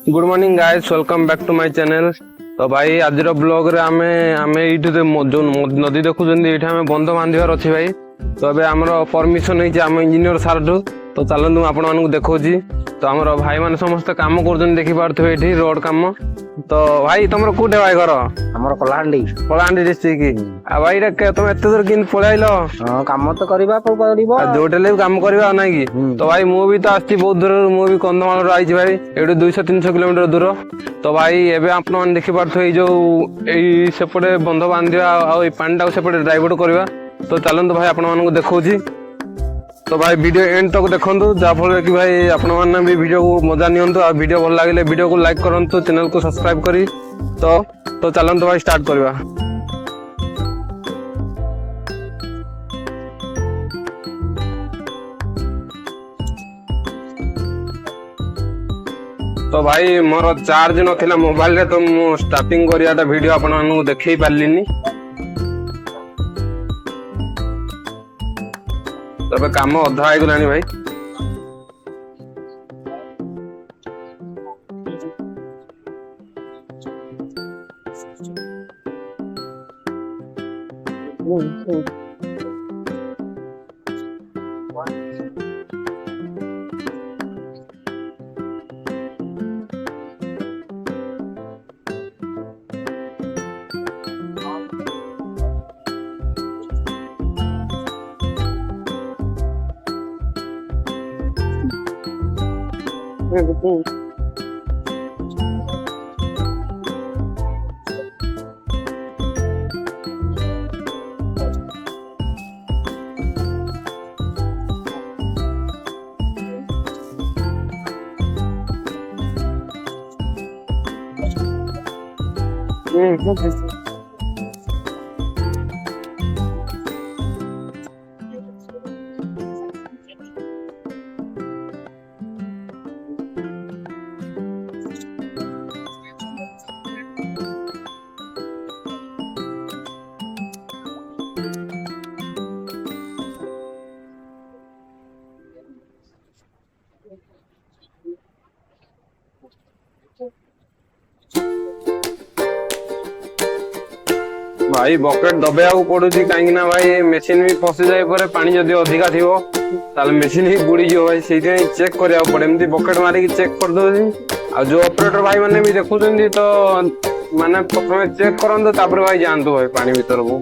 Good morning guys, welcome back to my channel. तो भाई आज ब्लॉग रे आमे जो नदी देखुं ये बंध बांधार अच्छे भाई। तो अबे आमर परमिशन है आम इंजीनियर सार ठू। तो चलतु आपण मानक देखी। तो आमर भाई मैंने समस्त काम कर देखी पारे ये रोड काम। तो भाई तुम कौटे भाई घर हमर कलाहांडी डिस्ट्रिक्ट। भाई तुम एत दूर कि पलैल काम तो करबा पड़िबो जोटे भी काम करवा ना कि। तो भाई मु भी तो आसी बहुत दूर, मु भी कंधमाल आई भाई ये 200-300 किलोमीटर दूर। तो भाई एबे आपण मैंने देखी पारे जो सेपटे बंध बांधा पानी सेपटे डाइवर्ट करवा। तो चलते भाई आपण मानक देखा। तो भाई वीडियो एंड तक देखो जहाँफल कि भाई आपण मैंने भी वीडियो को मजा नियंतु। आ वीडियो भल लगे वीडियो को लाइक करंतु, चैनल को सब्सक्राइब करी। तो चलते भाई स्टार्ट करवा। तो भाई मोर चार्ज नथिला मोबाइल रे, तो मु स्टार्टिंग करियाटा वीडियो आपण मानू देखै पारलिनी। तबे काम अधा हो गलानी भाई। भाई बकेट दबेया पड़ू कहीं भाई मेसीन भी फसी जाए पर पानी जदि अधिका थी मेसीन ही बुड़ी जो भाई से चेक करा पड़े। एमती बकेट मारिक चेक कर दो। जो ऑपरेटर भाई मैंने भी देखुं तो माने प्रथम चेक करते भाई जातु भाई पानी भीतर को।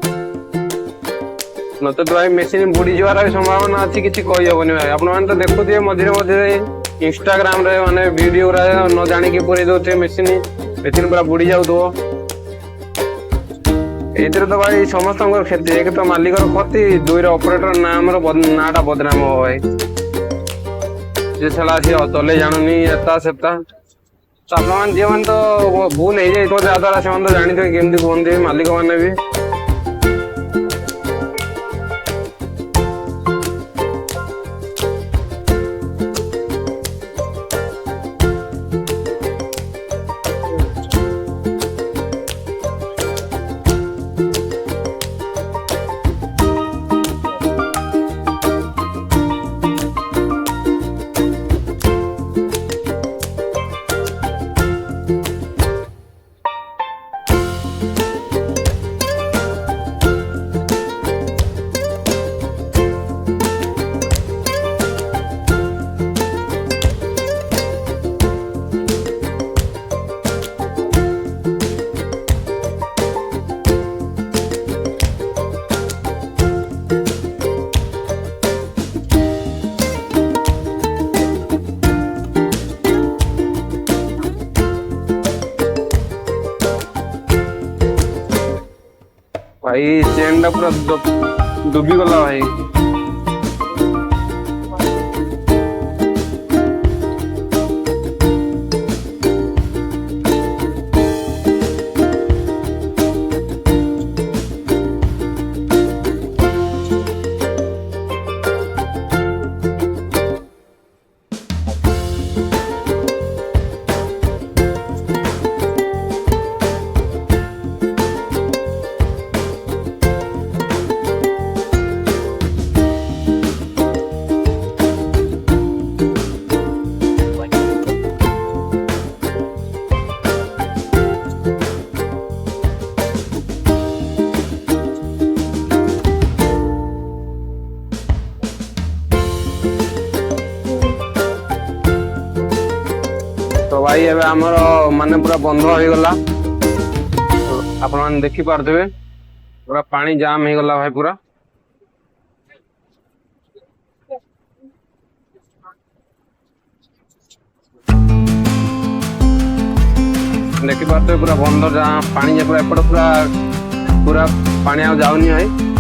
नत तो भाई मेसीन बुड़ी जवार संभावना अच्छी किसी कही हेनी भाई। आपण तो देखुए मझे मझे इंस्टाग्राम रे माने वीडियो न जानिक पूरे दे मेसीन पूरा बुड़ी जाऊ। एथरे तो भाई समस्त क्षति। एक तो मालिक क्षति, दुई ऑपरेटर नाम नाटा बदनाम हो भाई। जे छड़ा सी चले जानूनी एता सेता। तो आप जी मैंने तो भूल हो जाए जहाद्वारा से तो जानी थे केमती कहते मालिक मैंने भी। भाई चेन पूरा डूबी गला भाई। तो भाई एबे हमर माने पूरा बंद हो गला तो आपण मान देखि पारथबे पूरा पानी जाम हो गला भाई पूरा देखि पारथबे पूरा बंद जा पानी जे पूरा एपड़ पूरा पूरा पानी आ जाउनी भाई